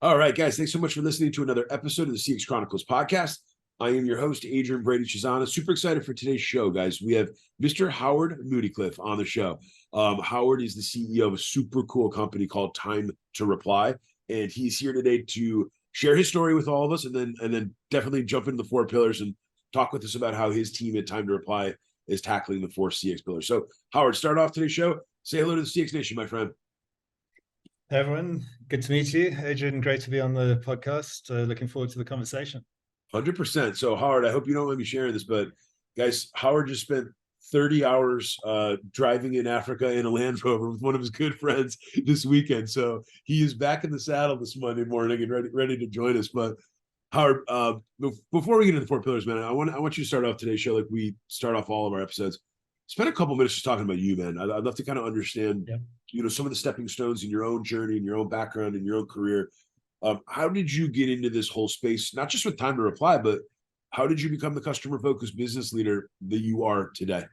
All right, guys, thanks so much for listening to another episode of the CX Chronicles podcast. I am your host, Adrian Brady-Cesana. Super excited for today's show, guys. We have Mr. Howard Moodycliffe on the show. Howard is the CEO of a super cool company called Time to Reply, and he's here today to share his story with all of us, and then definitely jump into the four pillars and talk with us about how his team at Time to Reply is tackling the four CX pillars. So, Howard, start off today's show. Say hello to the CX Nation, my friend. Hey everyone, good to meet you. Adrian, great to be on the podcast. Looking forward to the conversation. 100%. So, Howard, I hope you don't let me share this, but guys, Howard just spent 30 hours driving in Africa in a Land Rover with one of his good friends this weekend. So he is back in the saddle this Monday morning and ready to join us. But Howard, before we get into the four pillars, man, I want you to start off today's show like we start off all of our episodes. Spend a couple minutes just talking about you, man. I'd love to kind of understand, some of the stepping stones in your own journey, in your own background, in your own career. How did you get into this whole space, not just with Time to Reply, but how did you become the customer-focused business leader that you are today?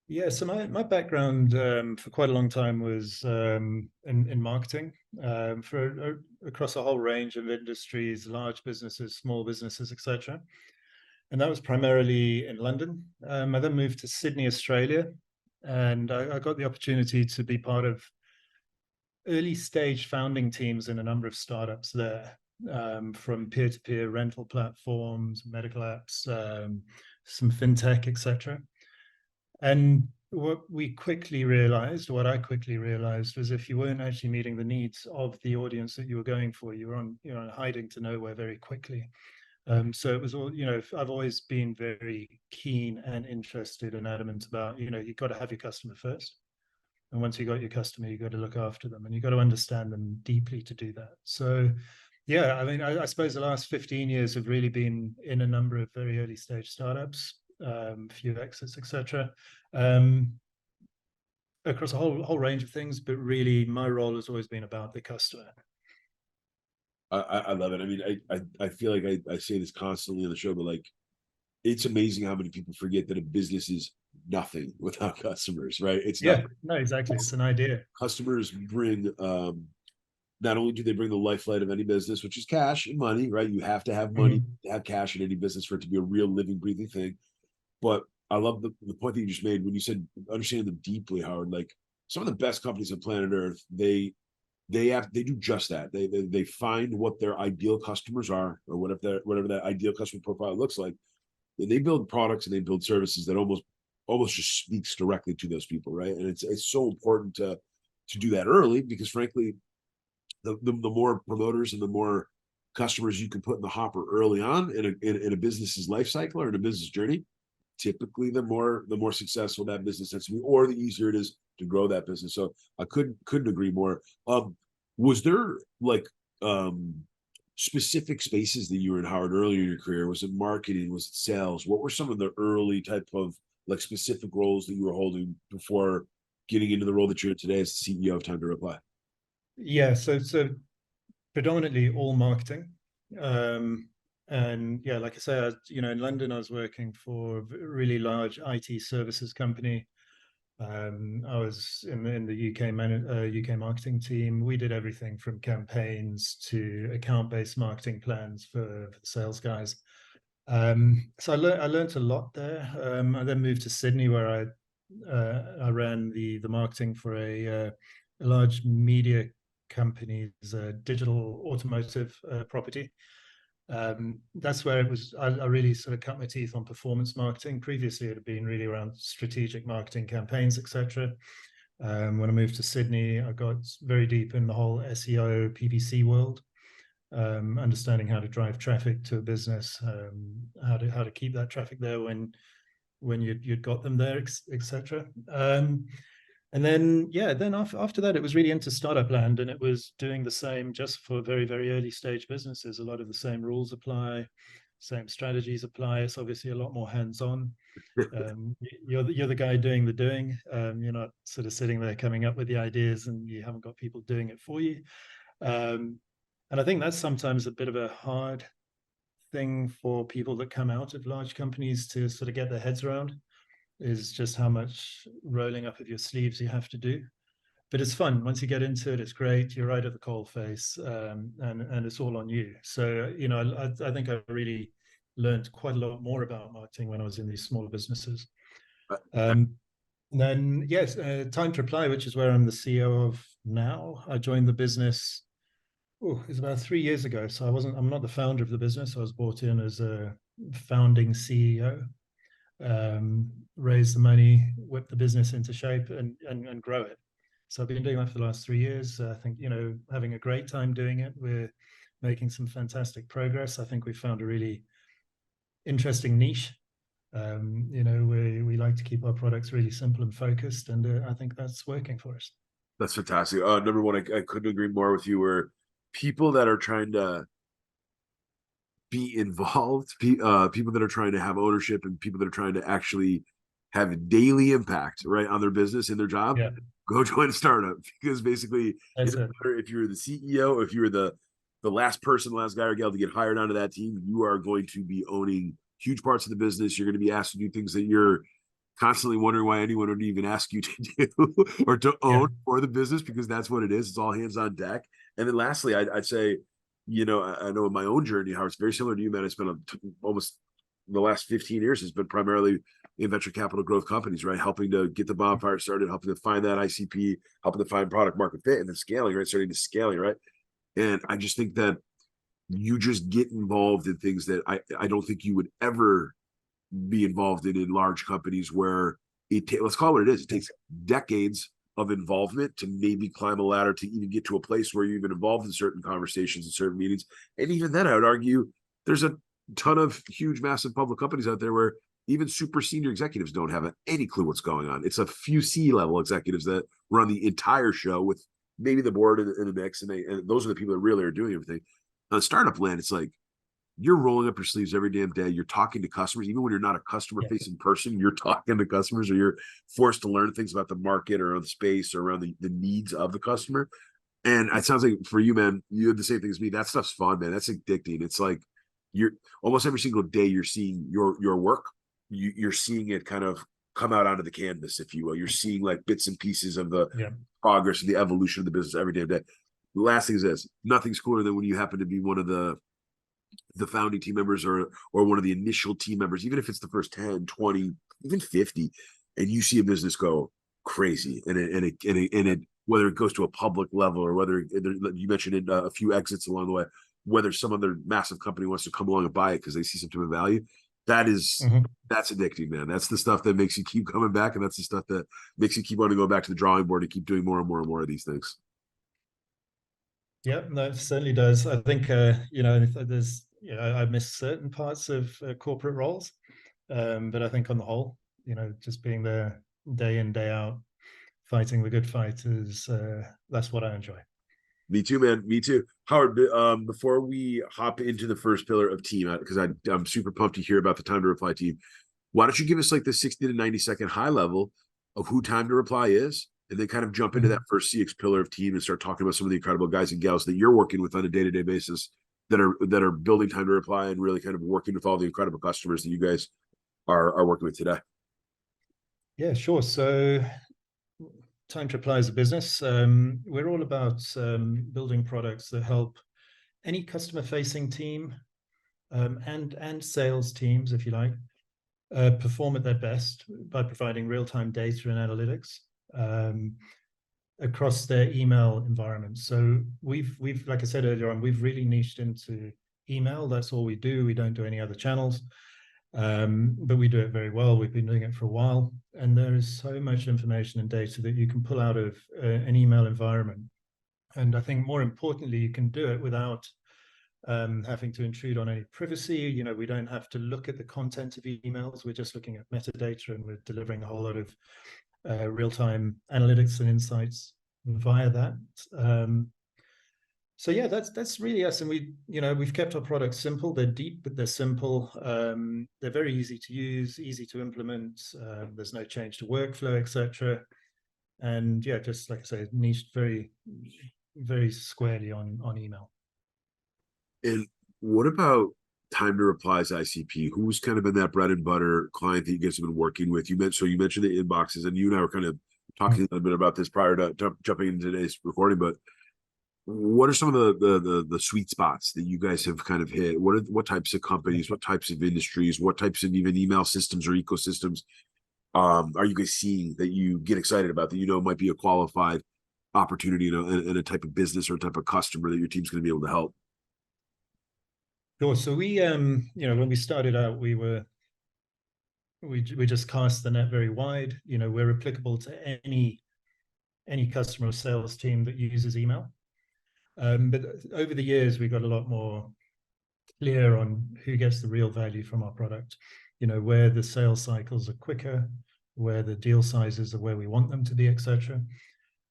Yeah, so my background for quite a long time was in marketing across a whole range of industries, large businesses, small businesses, etc. And that was primarily in London. I then moved to Sydney, Australia, and I got the opportunity to be part of early stage founding teams in a number of startups there, from peer-to-peer rental platforms, medical apps, some fintech, etc. And what I quickly realized was if you weren't actually meeting the needs of the audience that you were going for, you're on hiding to nowhere very quickly. So it was all, I've always been very keen and interested and adamant about, you've got to have your customer first. And once you got your customer, you got to look after them and you got to understand them deeply to do that. So, yeah, I mean, I suppose the last 15 years have really been in a number of very early stage startups, few exits, etc. Across a whole range of things, but really my role has always been about the customer. I love it. I mean, I feel like I say this constantly on the show, but like, it's amazing how many people forget that a business is nothing without customers, right? It's Yeah, nothing. no, exactly. It's an idea. Customers bring, not only do they bring the lifelight of any business, which is cash and money, right? You have to have money, to have cash in any business for it to be a real living, breathing thing. But I love the point that you just made when you said understanding them deeply, Howard. Like some of the best companies on planet Earth, they do just that. They find what their ideal customers are, or whatever that ideal customer profile looks like. And they build products and they build services that almost just speaks directly to those people, right? And it's so important to do that early because frankly, the more promoters and the more customers you can put in the hopper early on in a business's life cycle or in a business journey, typically the more successful that business tends to be, or the easier it is to grow that business. So I couldn't agree more. Was there like specific spaces that you were in, Howard, earlier in your career? Was it marketing? Was it sales? What were some of the early type of like specific roles that you were holding before getting into the role that you're in today as the CEO of Time to Reply? Yeah, so predominantly all marketing. And yeah, like I say, in London, I was working for a really large IT services company. I was in the UK marketing team. We did everything from campaigns to account-based marketing plans for the sales guys. So I learned a lot there. I then moved to Sydney where I ran the marketing for a large media company's digital automotive property. That's where it was. I really sort of cut my teeth on performance marketing. Previously, it had been really around strategic marketing campaigns, etc. When I moved to Sydney, I got very deep in the whole SEO, PPC world, understanding how to drive traffic to a business, how to keep that traffic there when you'd got them there, etc. And then after that, it was really into startup land, and it was doing the same just for very, very early stage businesses. A lot of the same rules apply, same strategies apply. It's obviously a lot more hands-on. You're the guy doing the doing. You're not sort of sitting there coming up with the ideas, and you haven't got people doing it for you. And I think that's sometimes a bit of a hard thing for people that come out of large companies to sort of get their heads around, is just how much rolling up of your sleeves you have to do. but it's fun. Once you get into it, it's great. You're right at the coal face, and it's all on you. So, I think I really learned quite a lot more about marketing when I was in these smaller businesses. Um, then, yes, Time to Reply, which is where I'm the CEO of now. I joined the business, it's about 3 years ago. So I'm not the founder of the business. I was brought in as a founding CEO, raise the money, whip the business into shape, and grow it. So I've been doing that for the last 3 years. I think, having a great time doing it. We're making some fantastic progress. I think we found a really interesting niche. We like to keep our products really simple and focused, and I think that's working for us. That's fantastic. Number one, I couldn't agree more with you. Where people that are trying to be involved, people that are trying to have ownership, and people that are trying to actually have daily impact, right, on their business and their job, Yeah, go join a startup. Because basically, it that's doesn't it. matter if you're the CEO, if you're the last person, the last guy or gal to get hired onto that team, you are going to be owning huge parts of the business. You're going to be asked to do things that you're constantly wondering why anyone would even ask you to do or to Yeah. own for the business, because that's what it is. It's all hands on deck. And then lastly, I'd say, I know in my own journey, how it's very similar to you, man. It's been almost the last 15 years has been primarily in venture capital growth companies, right? Helping to get the bonfire started, helping to find that ICP, helping to find product market fit, and then scaling, right? Starting to scaling, right? And I just think that you just get involved in things that I don't think you would ever be involved in large companies, where let's call it what it is. It takes decades of involvement to maybe climb a ladder to even get to a place where you're even involved in certain conversations and certain meetings. And even then, I would argue there's a ton of huge, massive public companies out there where even super senior executives don't have any clue what's going on. It's a few C-level executives that run the entire show, with maybe the board in the mix, and those are the people that really are doing everything. On startup land, it's like you're rolling up your sleeves every damn day. You're talking to customers, even when you're not a customer-facing person. You're talking to customers, or you're forced to learn things about the market or the space or around the needs of the customer. And it sounds like for you, man, you have the same thing as me. That stuff's fun, man. That's addicting. It's like you're almost every single day you're seeing your work. You're seeing it kind of come out onto the canvas, if you will. You're seeing like bits and pieces of the Yeah. progress and the evolution of the business every damn day. The last thing is this: nothing's cooler than when you happen to be one of the founding team members, or one of the initial team members, even if it's the first 10, 20, even 50, and you see a business go crazy, and it whether it goes to a public level, or whether you mentioned a few exits along the way, whether some other massive company wants to come along and buy it because they see some type of value, Mhm. that's addicting, man. That's the stuff that makes you keep coming back, and that's the stuff that makes you keep wanting to go back to the drawing board and keep doing more and more and more of these things. Yeah, no, it certainly does. I think, there's, I miss certain parts of corporate roles, but I think on the whole, just being there day in, day out, fighting the good fight that's what I enjoy. Me too, man. Me too. Howard, before we hop into the first pillar of team, because I'm super pumped to hear about the time to reply team, why don't you give us like the 60 to 90-second high level of who time to reply is, and then kind of jump into that first CX pillar of team and start talking about some of the incredible guys and gals that you're working with on a day-to-day basis that are building time to reply and really kind of working with all the incredible customers that you guys are working with today. Yeah, sure. So Time to Reply is a business. We're all about building products that help any customer-facing team, and sales teams, if you like, perform at their best by providing real-time data and analytics across their email environment. So we've like I said earlier on, we've really niched into email. That's all we do. We don't do any other channels, but we do it very well. We've been doing it for a while, and there is so much information and data that you can pull out of an email environment. And I think more importantly, you can do it without having to intrude on any privacy. We don't have to look at the content of emails. We're just looking at metadata, and we're delivering a whole lot of real-time analytics and insights via that. So yeah, that's really us. And we've kept our products simple. They're deep, but they're simple. They're very easy to use, easy to implement. There's no change to workflow, etc. And yeah, just like I say, niched very, very squarely on email. And what about time to replies ICP? Who's kind of been that bread and butter client that you guys have been working with? You mentioned the inboxes, and you and I were kind of talking a little bit about this prior to jumping into today's recording, but what are some of the sweet spots that you guys have kind of hit? What types of companies, what types of industries, what types of even email systems or ecosystems are you guys seeing that you get excited about, that you know might be a qualified opportunity in a type of business or a type of customer that your team's going to be able to help? Sure. So we, when we started out, we just cast the net very wide. We're applicable to any customer or sales team that uses email. But over the years, we got a lot more clear on who gets the real value from our product, where the sales cycles are quicker, where the deal sizes are where we want them to be, etc.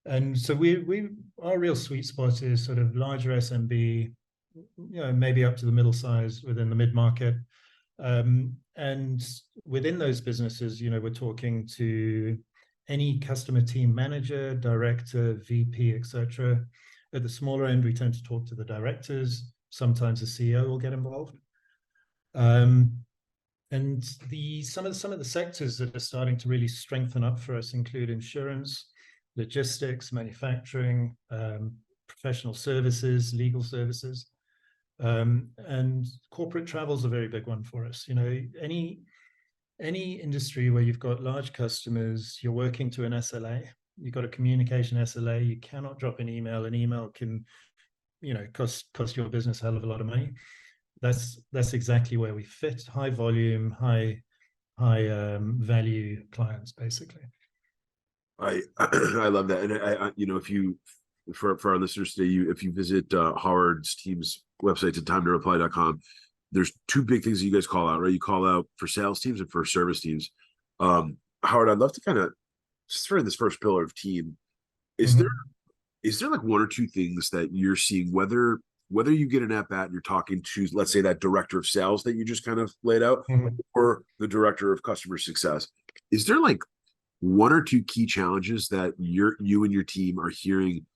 And so our real sweet spot is sort of larger SMB, maybe up to the middle size within the mid-market. And within those businesses, we're talking to any customer team manager, director, VP, etc. At the smaller end, we tend to talk to the directors. Sometimes the CEO will get involved. And some of the sectors that are starting to really strengthen up for us include insurance, logistics, manufacturing, professional services, legal services, and corporate travel is a very big one for us. Any industry where you've got large customers, you're working to an SLA, you've got a communication SLA, you cannot drop an email. An email can, cost your business a hell of a lot of money. That's exactly where we fit. High volume, high value clients, basically. I love that, and I if you for our listeners today, if you visit Howard's team's website to timetoreply.com, there's two big things that you guys call out, right? You call out for sales teams and for service teams. Howard, I'd love to kind of start in this first pillar of team. Is there like one or two things that you're seeing, whether you get an at bat and you're talking to, let's say, that director of sales that you just kind of laid out, or the director of customer success? Is there like one or two key challenges that you and your team are hearing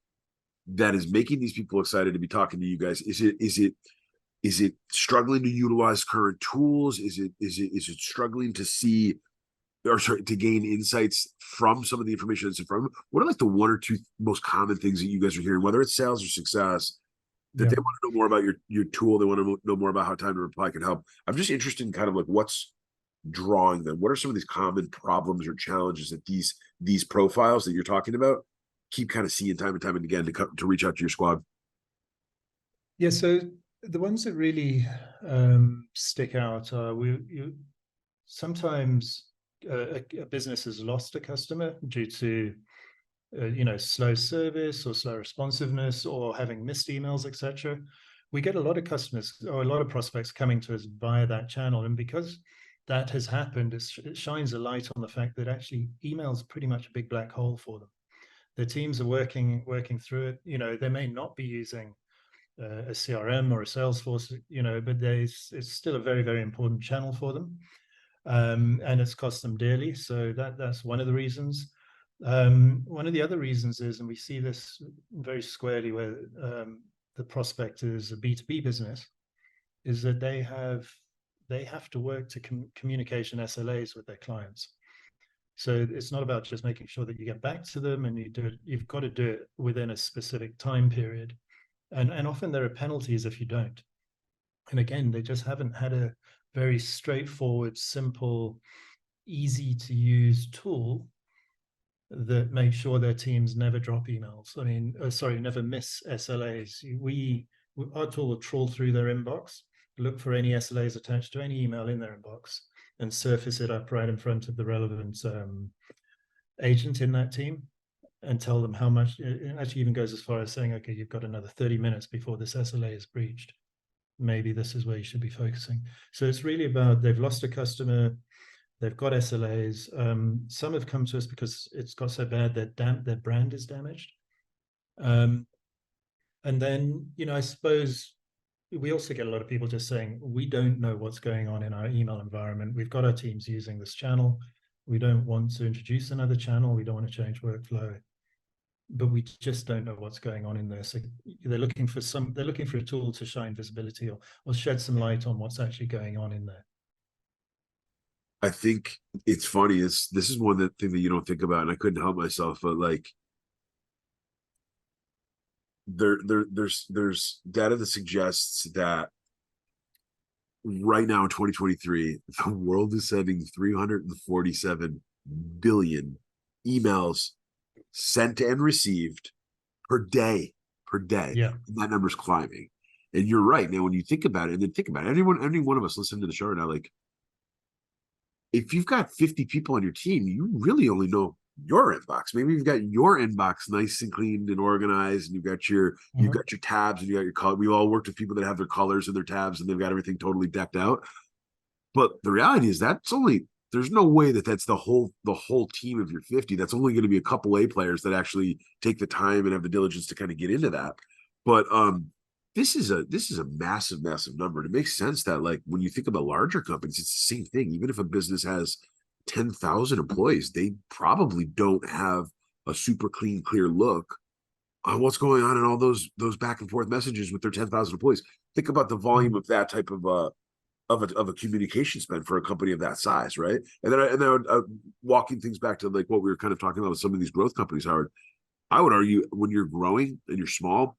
that is making these people excited to be talking to you guys? Is it struggling to utilize current tools? Is it struggling to see or sorry, to gain insights from some of the information that's in front of them? What are like the one or two most common things that you guys are hearing, whether it's sales or success, that they want to know more about your tool, they want to know more about how Time to Reply can help? I'm just interested in kind of like what's drawing them. What are some of these common problems or challenges that these profiles that you're talking about keep kind of seeing time and time and again to reach out to your squad? Yeah, so the ones that really stick out are sometimes a business has lost a customer due to slow service or slow responsiveness or having missed emails, etc. We get a lot of customers or a lot of prospects coming to us via that channel, and because that has happened, it shines a light on the fact that actually email is pretty much a big black hole for them. Their teams are working through it. They may not be using a CRM or a Salesforce, but it's still a very, very important channel for them, and it's cost them dearly. So that's one of the reasons. One of the other reasons is, and we see this very squarely where the prospect is a B2B business, is that they have to work to communication SLAs with their clients. So it's not about just making sure that you get back to them and you've got to do it within a specific time period. And often there are penalties if you don't. And again, they just haven't had a very straightforward, simple, easy to use tool that makes sure their teams never drop emails. Never miss SLAs. Our tool will trawl through their inbox, look for any SLAs attached to any email in their inbox, and surface it up right in front of the relevant agent in that team, and tell them how much. It actually even goes as far as saying, okay, you've got another 30 minutes before this SLA is breached. Maybe this is where you should be focusing. So it's really about, they've lost a customer, they've got SLAs. Some have come to us because it's got so bad that their brand is damaged. And then, I suppose we also get a lot of people just saying, we don't know what's going on in our email environment. We've got our teams using this channel. We don't want to introduce another channel. We don't want to change workflow, but we just don't know what's going on in there. So they're looking for a tool to shine visibility or shed some light on what's actually going on in there. I think it's funny. This is one that thing that you don't think about, and I couldn't help myself, but like there's data that suggests that right now in 2023, the world is sending 347 billion emails sent and received per day, per day. Yeah. And that number's climbing. And you're right. Now, when you think about it, and then think about it, any one of us listening to the show right now, like if you've got 50 people on your team, you really only know your inbox. Maybe you've got your inbox nice and cleaned and organized, and you've got your tabs and you got your color. We all worked with people that have their colors and their tabs, and they've got everything totally decked out. But the reality is that's only there's no way that that's the whole team of your 50. That's only going to be a couple A players that actually take the time and have the diligence to kind of get into that. But this is a massive, massive number. And it makes sense that like when you think about larger companies, it's the same thing. Even if a business has 10,000 employees, they probably don't have a super clean, clear look on what's going on in all those back and forth messages with their 10,000 employees. Think about the volume of that type of a communication spend for a company of that size, right? And then walking things back to like what we were kind of talking about with some of these growth companies, Howard. I would argue when you're growing and you're small,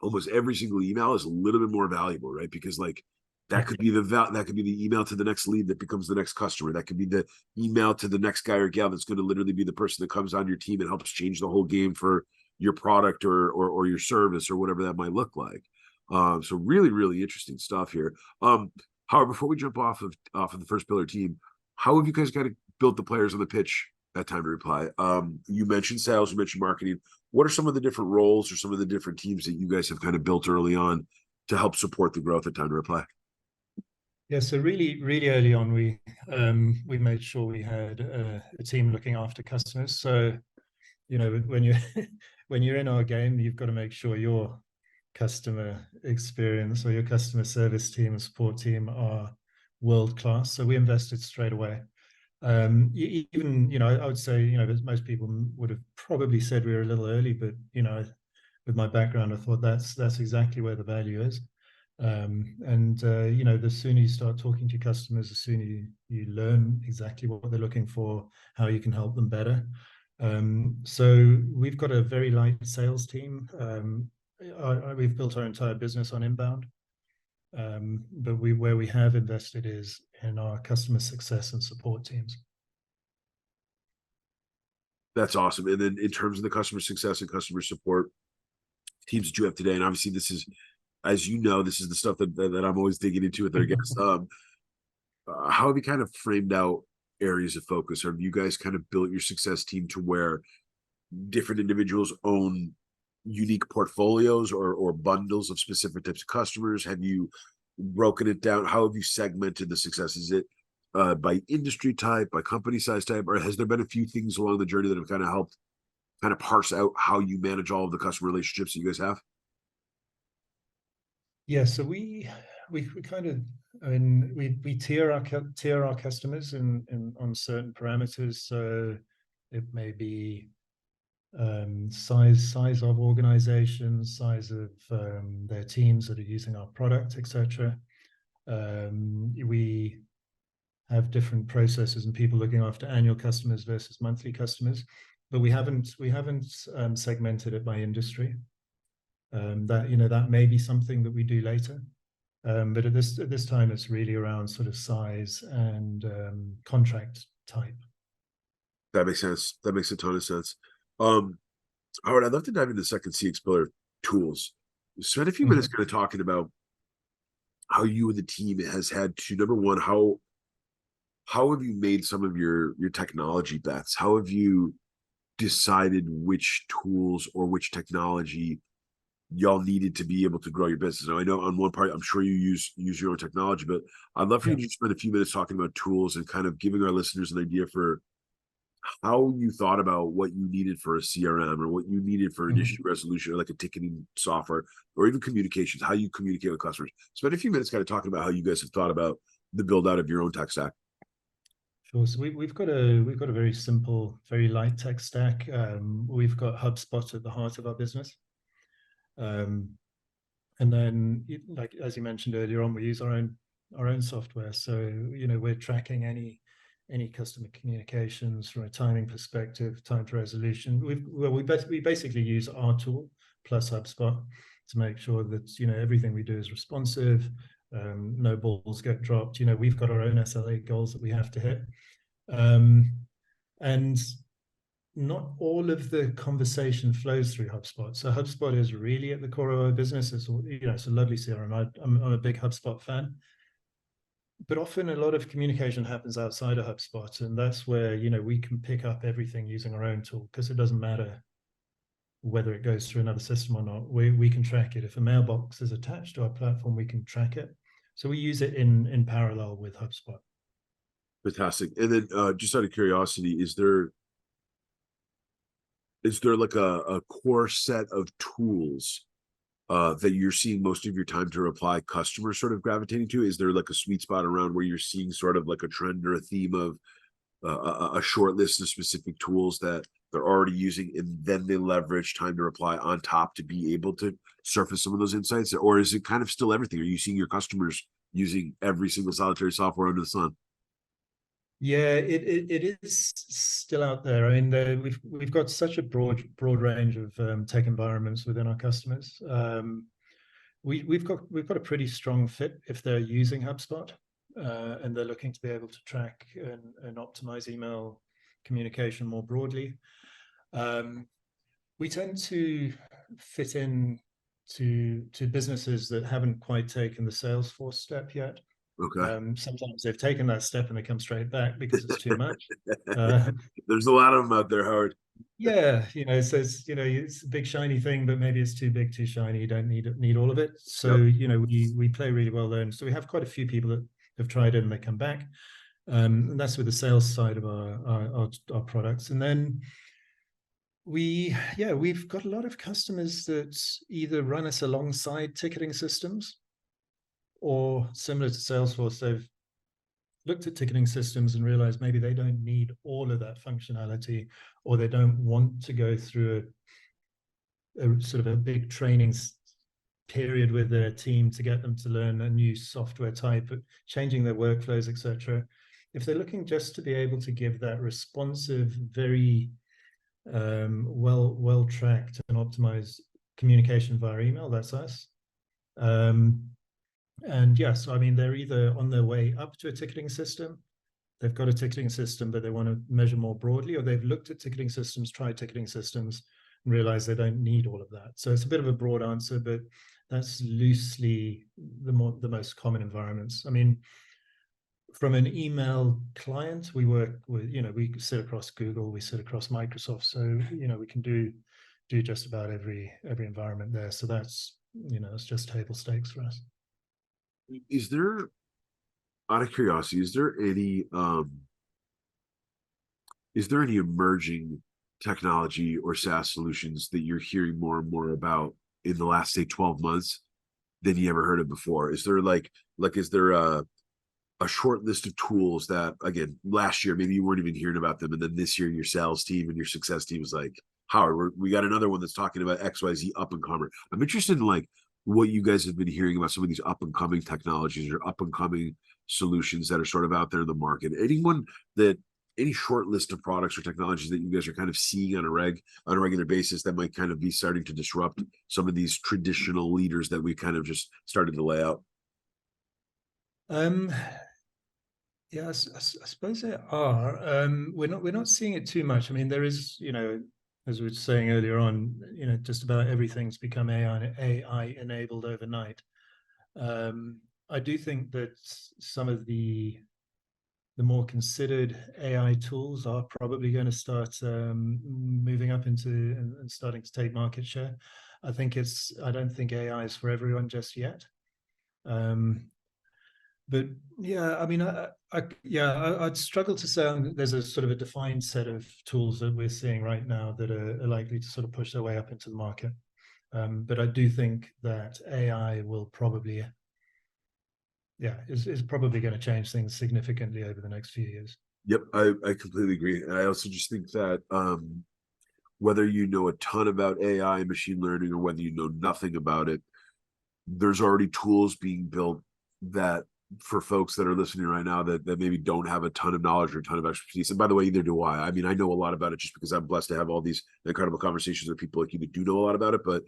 almost every single email is a little bit more valuable, right? Because like that could be that could be the email to the next lead that becomes the next customer. That could be the email to the next guy or gal that's going to literally be the person that comes on your team and helps change the whole game for your product or your service or whatever that might look like. So really, really interesting stuff here. Howard, before we jump off of the first pillar team, how have you guys kind of built the players on the pitch at Time to Reply? You mentioned sales, you mentioned marketing. What are some of the different roles or some of the different teams that you guys have kind of built early on to help support the growth at Time to Reply? Yeah, so really, really early on, we made sure we had a team looking after customers. So, you know, when you when you're in our game, you've got to make sure your customer experience or your customer service team and support team are world class. So we invested straight away. Even, you know, I would say, you know, most people would have probably said we were a little early, but you know, with my background, I thought that's exactly where the value is. You know, the sooner you start talking to your customers, the sooner you learn exactly what they're looking for, how you can help them better. So we've got a very light sales team. We've built our entire business on inbound, but where we have invested is in our customer success and support teams. That's awesome. And then in terms of the customer success and customer support teams that you have today, and obviously this is, as you know, this is the stuff that I'm always digging into with our guests. How have you kind of framed out areas of focus? Or have you guys kind of built your success team to where different individuals own unique portfolios or bundles of specific types of customers? Have you broken it down? How have you segmented the success? Is it by industry type, by company size type, or has there been a few things along the journey that have kind of helped kind of parse out how you manage all of the customer relationships that you guys have? Yeah, so we kind of, I mean, we tier our customers in on certain parameters. So it may be size of organization, size of their teams that are using our product, etc. We have different processes and people looking after annual customers versus monthly customers, but we haven't segmented it by industry. That, you know, that may be something that we do later. But at this time, it's really around sort of size and contract type. That makes sense. That makes a ton of sense. Howard, I'd love to dive into the second CX pillar, tools. Spend a few minutes kind of talking about how you and the team has had to, number one, how have you made some of your technology bets? How have you decided which tools or which technology y'all needed to be able to grow your business? Now, I know on one part, I'm sure you use your own technology, but I'd love for you to spend a few minutes talking about tools and kind of giving our listeners an idea for how you thought about what you needed for a CRM or what you needed for an issue resolution, or like a ticketing software, or even communications, how you communicate with customers. Spend a few minutes kind of talking about how you guys have thought about the build out of your own tech stack. Sure. So we've got a very simple, very light tech stack. We've got HubSpot at the heart of our business. And then, like as you mentioned earlier on, we use our own software. So, you know, we're tracking any customer communications from a timing perspective, time to resolution. We basically use our tool plus HubSpot to make sure that everything we do is responsive, no balls get dropped. We've got our own SLA goals that we have to hit, and not all of the conversation flows through HubSpot. So HubSpot is really at the core of our business. It's a lovely CRM. I'm a big HubSpot fan, but often a lot of communication happens outside of HubSpot, and that's where we can pick up everything using our own tool, because it doesn't matter whether it goes through another system or not. We can track it. If a mailbox is attached to our platform, we can track it. So we use it in parallel with HubSpot. Fantastic. And then just out of curiosity, is there like a core set of tools that you're seeing most of your time to reply customers sort of gravitating to? Is there like a sweet spot around where you're seeing sort of like a trend or a theme of a short list of specific tools that they're already using, and then they leverage time to reply on top to be able to surface some of those insights? Or is it kind of still everything? Are you seeing your customers using every single solitary software under the sun? Yeah, it is still out there. I mean, we've got such a broad range of tech environments within our customers. We've got a pretty strong fit if they're using HubSpot, and they're looking to be able to track and optimize email communication more broadly. We tend to fit in to businesses that haven't quite taken the Salesforce step yet. Okay. Sometimes they've taken that step and they come straight back because it's too much. There's a lot of them out there, Howard. Yeah, so it's a big shiny thing, but maybe it's too big, too shiny. You don't need all of it. So we play really well there, and so we have quite a few people that have tried it and they come back. And that's with the sales side of our products. And then we've got a lot of customers that either run us alongside ticketing systems, or similar to Salesforce, they've looked at ticketing systems and realized maybe they don't need all of that functionality, or they don't want to go through a sort of a big training period with their team to get them to learn a new software type, changing their workflows, etc. If they're looking just to be able to give that responsive, very well tracked and optimized communication via email, that's us. And yes, so I mean, they're either on their way up to a ticketing system, they've got a ticketing system, but they want to measure more broadly, or they've looked at ticketing systems, tried ticketing systems, and realized they don't need all of that. So it's a bit of a broad answer, but that's loosely the most common environments. I mean, from an email client, we work with, we sit across Google, we sit across Microsoft, so we can do just about every environment there. So that's it's just table stakes for us. Is there, out of curiosity, is there any emerging technology or SaaS solutions that you're hearing more and more about in the last, say, 12 months than you ever heard of before? Is there is there a short list of tools that, again, last year maybe you weren't even hearing about them, and then this year your sales team and your success team was like, Howard, we got another one that's talking about XYZ up and comer. I'm interested in what you guys have been hearing about some of these up and coming technologies or up and coming solutions that are sort of out there in the market. Any short list of products or technologies that you guys are kind of seeing on a regular basis that might kind of be starting to disrupt some of these traditional leaders that we kind of just started to lay out? Yeah, I suppose there are. We're not seeing it too much. I mean, there is, as we were saying earlier on, just about everything's become AI enabled overnight. I do think that some of the more considered AI tools are probably going to start moving up into and starting to take market share. I don't think AI is for everyone just yet. But yeah, I mean, I'd struggle to say there's a sort of a defined set of tools that we're seeing right now that are likely to sort of push their way up into the market. But I do think that AI will probably, is probably going to change things significantly over the next few years. Yep, I completely agree. And I also just think that whether you know a ton about AI and machine learning or whether you know nothing about it, there's already tools being built that for folks that are listening right now that maybe don't have a ton of knowledge or a ton of expertise. And by the way, either do I. I mean, I know a lot about it just because I'm blessed to have all these incredible conversations with people like you that do know a lot about it. But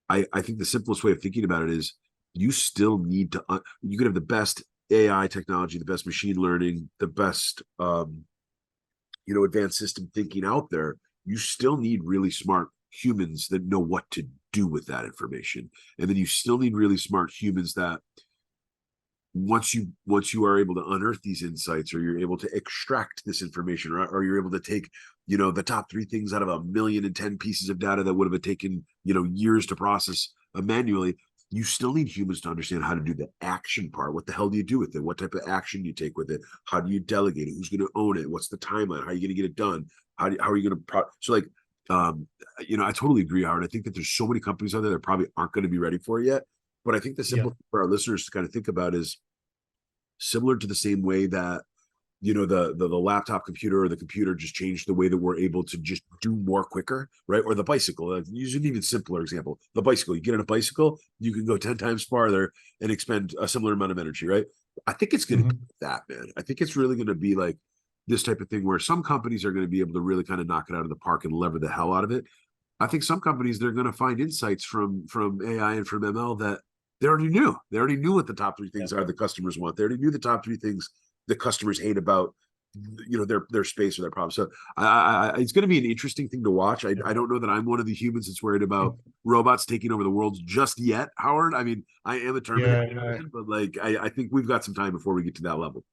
I think the simplest way of thinking about it is you still need to, you could have the best AI technology, the best machine learning, the best, advanced system thinking out there. You still need really smart humans that know what to do with that information. And then you still need really smart humans that once you are able to unearth these insights, or you're able to extract this information, or you're able to take the top 3 things out of 1,000,010 pieces of data that would have taken years to process manually, you still need humans to understand how to do the action part. What the hell do you do with it? What type of action do you take with it? How do you delegate it? Who's going to own it? What's the timeline? How are you going to get it done? How are you going to so like I totally agree, Howard. I think that there's so many companies out there that probably aren't going to be ready for it yet. But I think the simple thing for our listeners to kind of think about is similar to the same way that the laptop computer or the computer just changed the way that we're able to just do more quicker, right? Or the bicycle. Use an even simpler example. The bicycle. You get on a bicycle, you can go 10 times farther and expend a similar amount of energy, right? I think it's going to be that, man. I think it's really going to be like this type of thing where some companies are going to be able to really kind of knock it out of the park and lever the hell out of it. I think some companies, they're going to find insights from AI and from ML that they already knew. They already knew what the top 3 things are the customers want. They already knew the top 3 things the customers hate about their space or their problem. So it's going to be an interesting thing to watch. I don't know that I'm one of the humans that's worried about robots taking over the world just yet, Howard. I mean, I am a Terminator, but like I think we've got some time before we get to that level.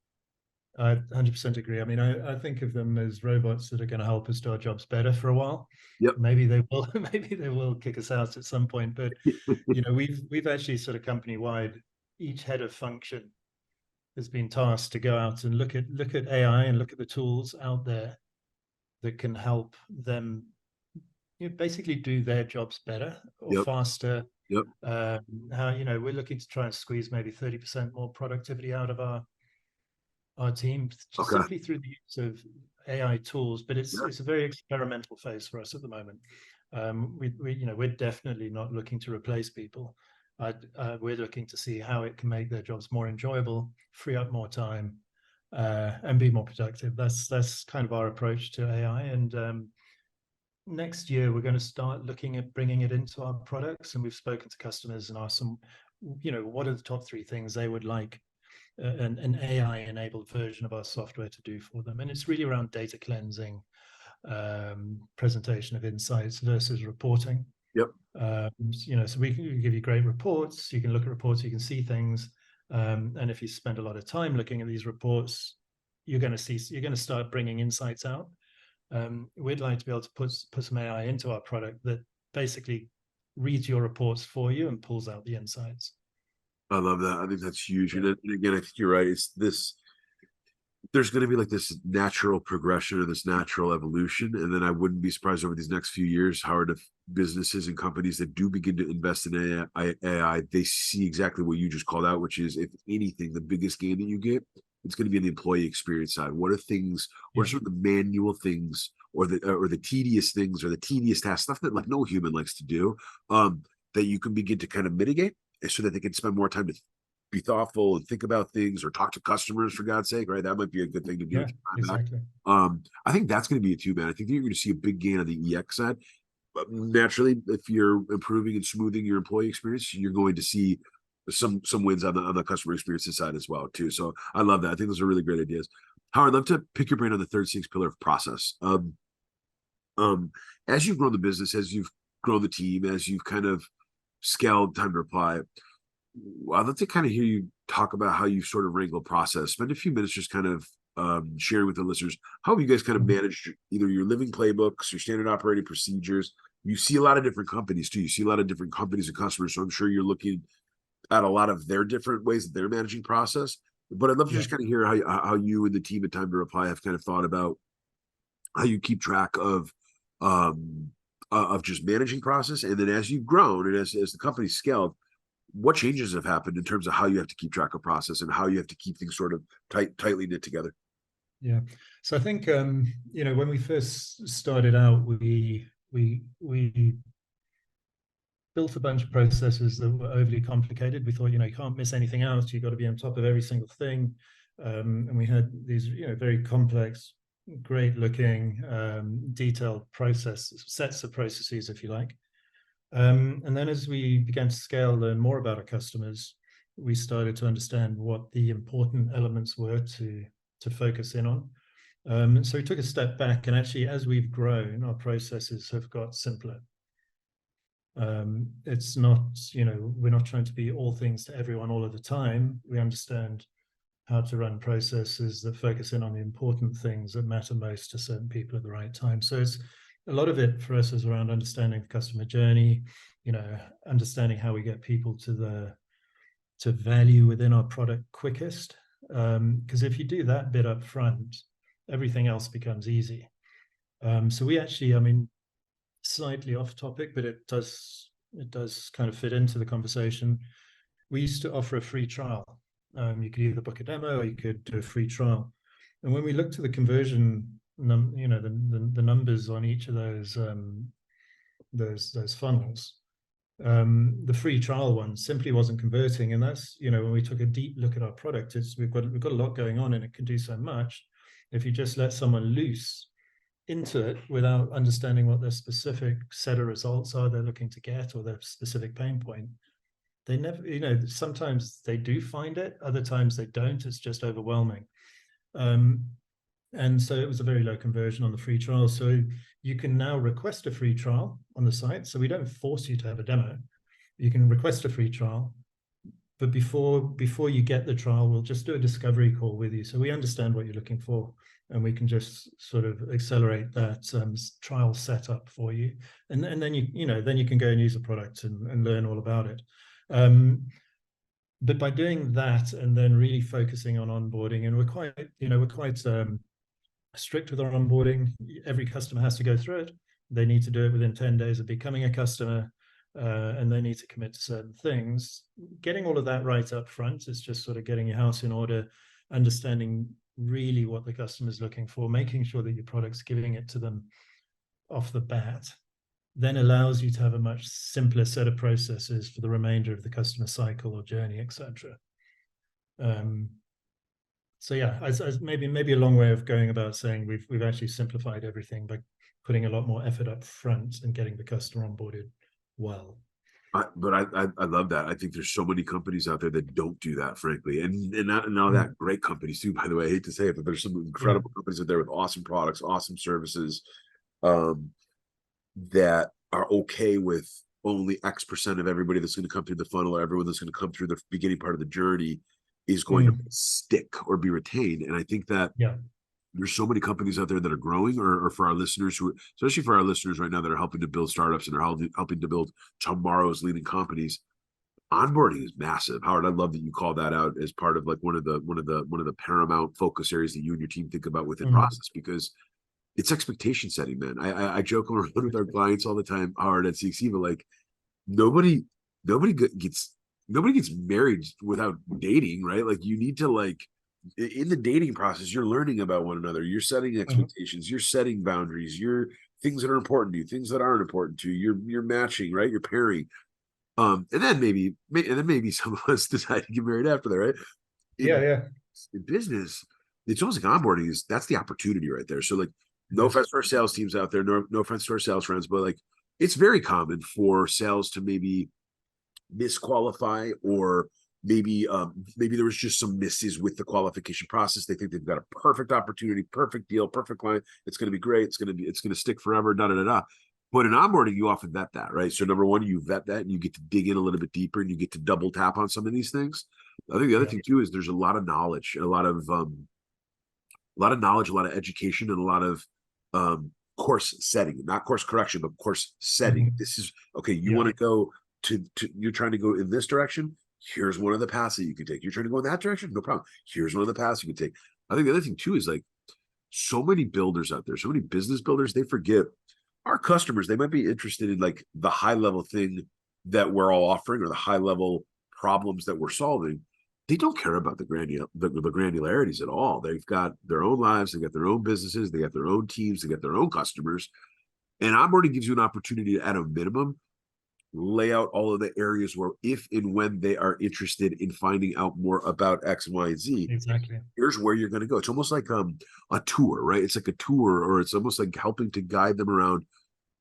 I 100% agree. I mean, I think of them as robots that are going to help us do our jobs better for a while. Yep. Maybe they will. Maybe they will kick us out at some point. But we've actually sort of company wide, each head of function has been tasked to go out and look at AI and look at the tools out there that can help them basically do their jobs better or faster. Yep. How we're looking to try and squeeze maybe 30% more productivity out of our team just simply through the use of AI tools, but it's a very experimental phase for us at the moment. We're definitely not looking to replace people. We're looking to see how it can make their jobs more enjoyable, free up more time, and be more productive. That's kind of our approach to AI. And next year we're going to start looking at bringing it into our products. And we've spoken to customers and asked them, what are the top 3 things they would like an AI-enabled version of our software to do for them. And it's really around data cleansing, presentation of insights versus reporting. Yep. So we can give you great reports. You can look at reports, you can see things. And if you spend a lot of time looking at these reports, you're going to start bringing insights out. We'd like to be able to put some AI into our product that basically reads your reports for you and pulls out the insights. I love that. I think that's huge. And again, I think you're right. It's this, there's going to be like this natural progression or this natural evolution. And then I wouldn't be surprised over these next few years, Howard, if businesses and companies that do begin to invest in AI, they see exactly what you just called out, which is, if anything, the biggest gain that you get, it's going to be on the employee experience side. What are things, what are sort of the manual things or the tedious things or the tedious tasks, stuff that like no human likes to do, that you can begin to kind of mitigate so that they can spend more time to be thoughtful and think about things or talk to customers, for God's sake, right? That might be a good thing to do. Yeah, exactly. I think that's going to be it too, man. I think that you're going to see a big gain on the EX side. But naturally, if you're improving and smoothing your employee experience, you're going to see some wins on the customer experience side as well too. So I love that. I think those are really great ideas. Howard, I'd love to pick your brain on the third six pillar of process. As you've grown the business, as you've grown the team, as you've kind of scaled time to reply, I'd love to kind of hear you talk about how you sort of wrangle process. Spend a few minutes just kind of sharing with the listeners how have you guys kind of managed either your living playbooks, your standard operating procedures. You see a lot of different companies too. You see a lot of different companies and customers. So I'm sure you're looking at a lot of their different ways that they're managing process. But I'd love to just kind of hear how you and the team at Time to Reply have kind of thought about how you keep track of just managing process. And then as you've grown and as the company's scaled, what changes have happened in terms of how you have to keep track of process and how you have to keep things sort of tightly knit together? Yeah. So I think, when we first started out, we built a bunch of processes that were overly complicated. We thought, you can't miss anything out. You've got to be on top of every single thing. And we had these, very complex, great looking, detailed sets of processes, if you like. And then as we began to scale, learn more about our customers, we started to understand what the important elements were to focus in on. So we took a step back, and actually, as we've grown, our processes have got simpler. It's not, we're not trying to be all things to everyone all of the time. We understand how to run processes that focus in on the important things that matter most to certain people at the right time. So it's a lot of it for us is around understanding the customer journey, understanding how we get people to value within our product quickest. Because if you do that bit up front, everything else becomes easy. So we actually, slightly off topic, but it does kind of fit into the conversation. We used to offer a free trial. You could either book a demo or you could do a free trial. And when we looked at the conversion, the numbers on each of those funnels, the free trial one simply wasn't converting. And that's, when we took a deep look at our product, we've got a lot going on and it can do so much. If you just let someone loose into it without understanding what their specific set of results are they're looking to get, or their specific pain point, they never, sometimes they do find it, other times they don't. It's just overwhelming. And so it was a very low conversion on the free trial. So you can now request a free trial on the site. So we don't force you to have a demo. You can request a free trial, but before you get the trial, we'll just do a discovery call with you. So we understand what you're looking for, and we can just sort of accelerate that trial setup for you. And then you can go and use the product and learn all about it. But by doing that and then really focusing on onboarding, and we're quite strict with our onboarding. Every customer has to go through it. They need to do it within 10 days of becoming a customer, and they need to commit to certain things. Getting all of that right up front is just sort of getting your house in order, understanding really what the customer is looking for, making sure that your product's giving it to them off the bat, then allows you to have a much simpler set of processes for the remainder of the customer cycle or journey, etc. So yeah, maybe a long way of going about saying we've actually simplified everything by putting a lot more effort up front and getting the customer onboarded well. But I love that. I think there's so many companies out there that don't do that, frankly, and not all that great companies too. By the way, I hate to say it, but there's some incredible companies out there with awesome products, awesome services, that are okay with only X% of everybody that's going to come through the funnel, or everyone that's going to come through the beginning part of the journey is going to stick or be retained. And I think that there's so many companies out there that are growing, or for our listeners especially for our listeners right now that are helping to build startups and are helping to build tomorrow's leading companies. Onboarding is massive. Howard, I love that you call that out as part of like one of the paramount focus areas that you and your team think about within process, because it's expectation setting, man. I joke around with our clients all the time, Howard, at CXC, but like nobody gets married without dating, right? Like you need to, like, in the dating process, you're learning about one another. You're setting expectations. You're setting boundaries. You're things that are important to you, things that aren't important to you. You're matching, right? You're pairing. And then maybe some of us decide to get married after that, right? In business, it's almost like onboarding that's the opportunity right there. So like, no offense to our sales teams out there, no offense to our sales friends, but like, it's very common for sales to maybe misqualify, or maybe there was just some misses with the qualification process. They think they've got a perfect opportunity, perfect deal, perfect client. It's going to be great. It's going to stick forever. Da da da da. But in onboarding, you often vet that, right? So number one, you vet that, and you get to dig in a little bit deeper, and you get to double tap on some of these things. I think the other thing too is there's a lot of knowledge, a lot of education, and a lot of course setting, not course correction, but course setting. This is okay. You want to go to you're trying to go in this direction. Here's one of the paths that you can take. You're trying to go in that direction, no problem. Here's one of the paths you can take. I think the other thing too is like, so many builders out there, so many business builders, they forget our customers. They might be interested in like the high level thing that we're all offering, or the high level problems that we're solving. They don't care about the granularities at all. They've got their own lives, they got their own businesses, they got their own teams, they got their own customers. And onboarding gives you an opportunity to, at a minimum, lay out all of the areas where if and when they are interested in finding out more about X, Y, and Z, Exactly. here's where you're going to go. It's almost like a tour, right? It's like a tour, or it's almost like helping to guide them around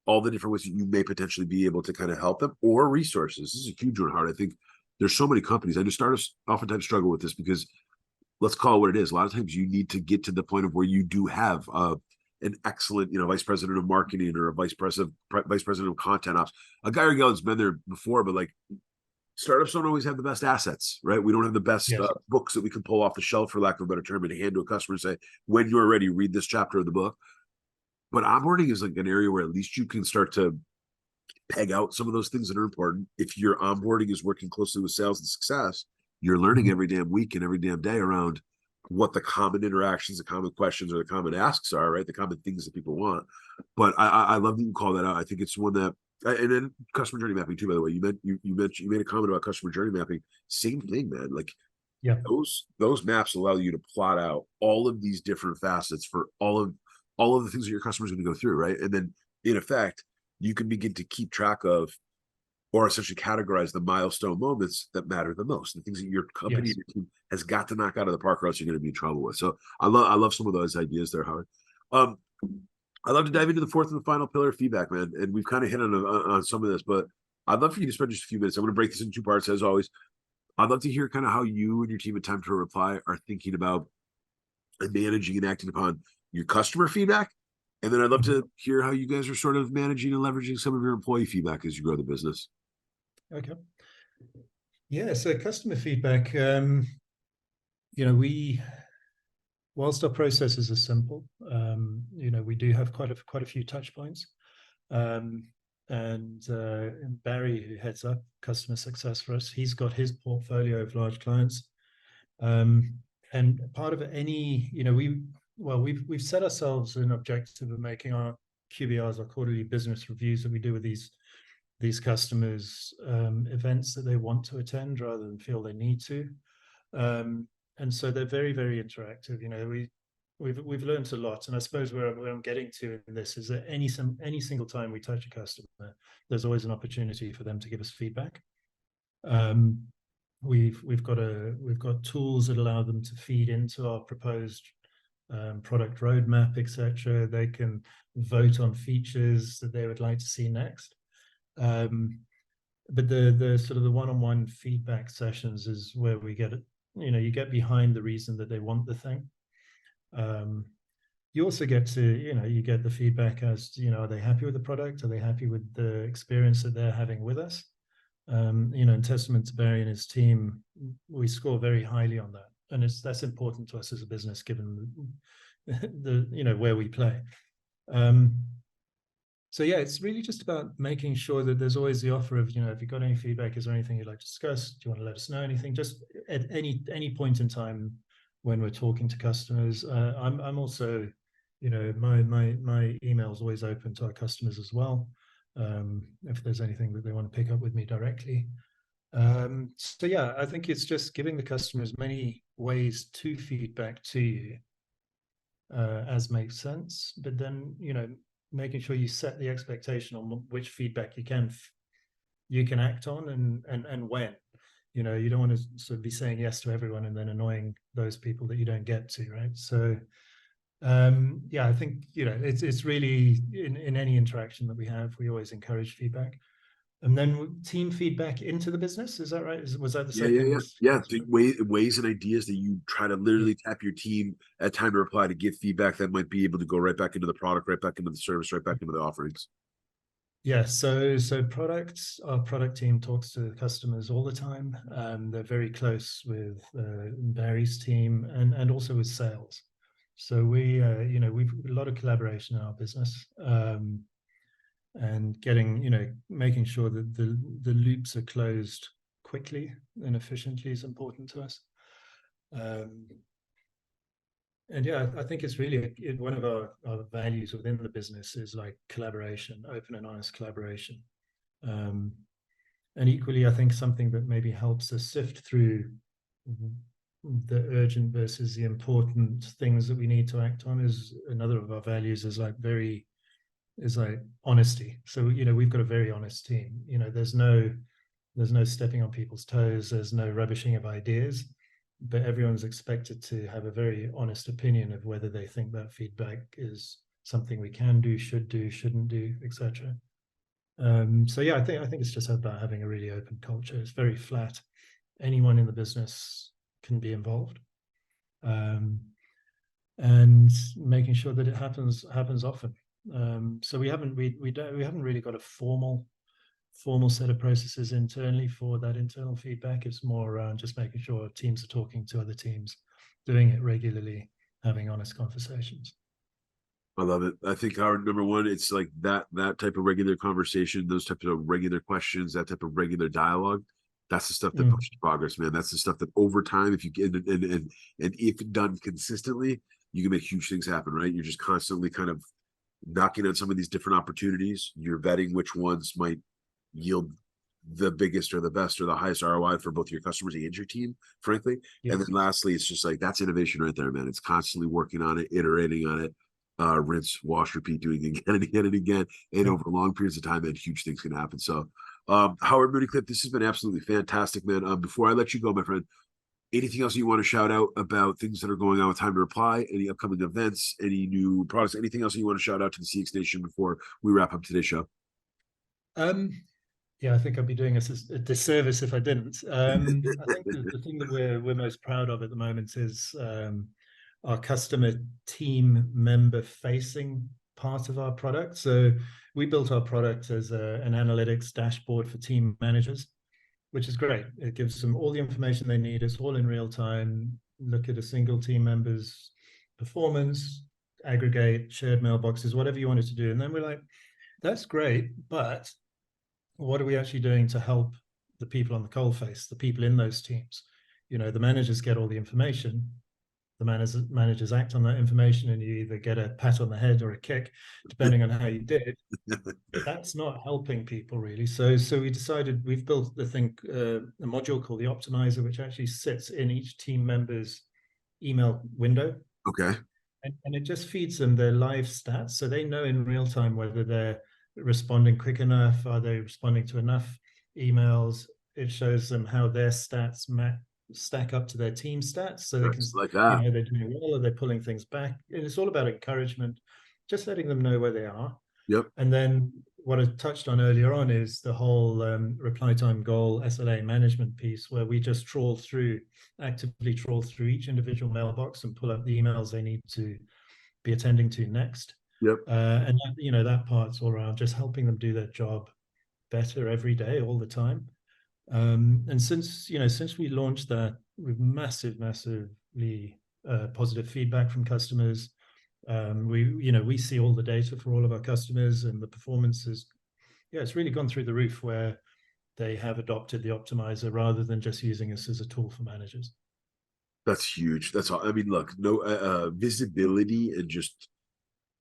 all the different ways that you may potentially be able to kind of help them, or resources. This is a huge one, Howard. I think there's so many companies. I know startups oftentimes struggle with this because, let's call it what it is. A lot of times you need to get to the point of where you do have an excellent, vice president of marketing or a vice president of content ops. A guy or gal that's been there before, but like startups don't always have the best assets, right? We don't have the best Yes. books that we can pull off the shelf, for lack of a better term, and hand to a customer and say, when you're ready, read this chapter of the book. But onboarding is like an area where at least you can start to peg out some of those things that are important. If your onboarding is working closely with sales and success, you're learning every damn week and every damn day around what the common interactions, the common questions, or the common asks are, right? The common things that people want. But I love that you call that out. I think it's one that, and then customer journey mapping too. By the way, you made a comment about customer journey mapping. Same thing, man. Like, Yeah. those maps allow you to plot out all of these different facets for all of the things that your customers are going to go through, right? And then in effect, you can begin to keep track of, or essentially categorize, the milestone moments that matter the most, the things that your company Yes. your team has got to knock out of the park, or else you're going to be in trouble with. So I love some of those ideas there, Howard. Um, I'd love to dive into the fourth and the final pillar of feedback, man. And we've kind of hit on some of this, but I'd love for you to spend just a few minutes. I'm going to break this into two parts, as always. I'd love to hear kind of how you and your team at Time to Reply are thinking about and managing and acting upon your customer feedback. And then I'd love to hear how you guys are sort of managing and leveraging some of your employee feedback as you grow the business. Okay. Yeah. So customer feedback, whilst our processes are simple, we do have quite a few touch points. And Barry, who heads up customer success for us, he's got his portfolio of large clients. And part of any, we've set ourselves an objective of making our QBRs, our quarterly business reviews that we do with these customers, events that they want to attend rather than feel they need to. And so they're very, very interactive. We've learned a lot, and I suppose where I'm getting to in this is that any single time we touch a customer, there's always an opportunity for them to give us feedback. We've got tools that allow them to feed into our proposed product roadmap, etc. They can vote on features that they would like to see next. But the sort of the one-on-one feedback sessions is where we get it. You get behind the reason that they want the thing. You also get to, you get the feedback as to, are they happy with the product? Are they happy with the experience that they're having with us? In testament to Barry and his team, we score very highly on that. And that's important to us as a business, given where we play. So yeah, it's really just about making sure that there's always the offer of, if you've got any feedback, is there anything you'd like to discuss? Do you want to let us know anything? Just at any point in time when we're talking to customers. I'm also, my email is always open to our customers as well. If there's anything that they want to pick up with me directly. So yeah, I think it's just giving the customer as many ways to feedback to you as makes sense, but then, making sure you set the expectation on which feedback you can act on and when. You don't want to sort of be saying yes to everyone and then annoying those people that you don't get to, right? So yeah, I think it's really in any interaction that we have, we always encourage feedback. And then team feedback into the business, is that right? Was that the second? Yeah. Ways and ideas that you try to literally tap your team at Time to Reply to give feedback that might be able to go right back into the product, right back into the service, right back into the offerings. Yeah, so our product team talks to customers all the time. They're very close with Barry's team and also with sales. So we've a lot of collaboration in our business. And making sure that the loops are closed quickly and efficiently is important to us. And yeah, I think it's really one of our values within the business is like collaboration, open and honest collaboration. And equally, I think something that maybe helps us sift through the urgent versus the important things that we need to act on is another of our values is like very is like honesty. So, we've got a very honest team. There's no stepping on people's toes. There's no rubbishing of ideas, but everyone's expected to have a very honest opinion of whether they think that feedback is something we can do, should do, shouldn't do, etc. So yeah, I think it's just about having a really open culture. It's very flat. Anyone in the business can be involved, and making sure that it happens often. So we haven't really got a formal set of processes internally for that internal feedback. It's more around just making sure teams are talking to other teams, doing it regularly, having honest conversations. I love it. I think, Howard, number one, it's like that type of regular conversation, those types of regular questions, that type of regular dialogue. That's the stuff that pushes progress, man. That's the stuff that over time, if you get and if done consistently, you can make huge things happen, right? You're just constantly kind of knocking on some of these different opportunities. You're vetting which ones might yield the biggest or the best or the highest ROI for both your customers and your team, frankly. Yes. And then lastly, it's just like that's innovation right there, man. It's constantly working on it, iterating on it, rinse, wash, repeat, doing it again and again and again. And over long periods of time, and huge things can happen. So Howard Moodycliffe, this has been absolutely fantastic, man. Before I let you go, my friend, anything else you want to shout out about things that are going on with Time to Reply, any upcoming events, any new products, anything else you want to shout out to the CX Nation before we wrap up today's show? Yeah, I think I'd be doing us a disservice if I didn't. I think the thing that we're most proud of at the moment is our customer team member facing part of our product. So we built our product as an analytics dashboard for team managers, which is great. It gives them all the information they need. It's all in real time. Look at a single team member's performance, aggregate, shared mailboxes, whatever you wanted to do. And then we're like, that's great, but what are we actually doing to help the people on the coalface, the people in those teams? The managers get all the information. The managers act on that information, and you either get a pat on the head or a kick, depending on how you did. That's not helping people really. So we decided we've built a module called the Optimizer, which actually sits in each team member's email window. Okay. And it just feeds them their live stats, so they know in real time whether they're responding quick enough, are they responding to enough emails. It shows them how their stats stack up to their team stats, so they can like that. They're doing well, or they're pulling things back. And it's all about encouragement, just letting them know where they are. Yep. And then what I touched on earlier on is the whole reply time goal SLA management piece, where we just actively trawl through each individual mailbox and pull up the emails they need to be attending to next. Yep. And that part's all around just helping them do their job better every day, all the time. And since we launched that, with massively positive feedback from customers. We see all the data for all of our customers, and the performance is, it's really gone through the roof, where they have adopted the Optimizer rather than just using us as a tool for managers. That's huge. That's all. I mean, look, no visibility and just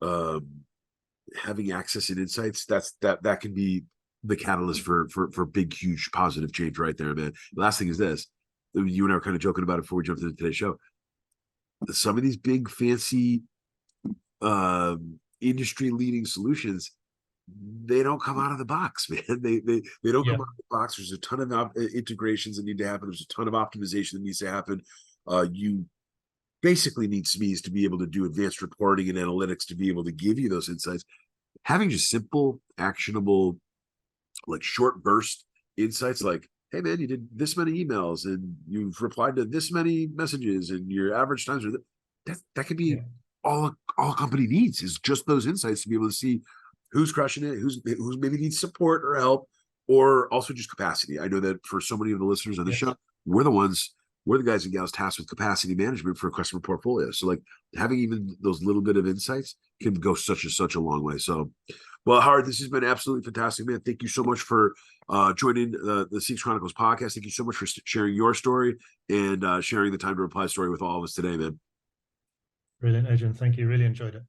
having access and insights, that can be the catalyst for big, huge positive change right there, man. The last thing is this. You and I were kind of joking about it before we jumped into today's show. Some of these big fancy industry leading solutions, they don't come out of the box, man. They don't come out of the box. There's a ton of integrations that need to happen. There's a ton of optimization that needs to happen. You basically need SMEs to be able to do advanced reporting and analytics to be able to give you those insights. Having just simple, actionable, like short burst insights, like, hey man, you did this many emails and you've replied to this many messages and your average times are that could be all a company needs, is just those insights to be able to see who's crushing it, who's maybe needs support or help, or also just capacity. I know that for so many of the listeners on the show, we're the guys and gals tasked with capacity management for a customer portfolio. So like having even those little bit of insights can go such a long way. So, well, Howard, this has been absolutely fantastic, man. Thank you so much for joining the CX Chronicles podcast. Thank you so much for sharing your story and sharing the Time to Reply story with all of us today, man. Brilliant, Adrian. Thank you. Really enjoyed it.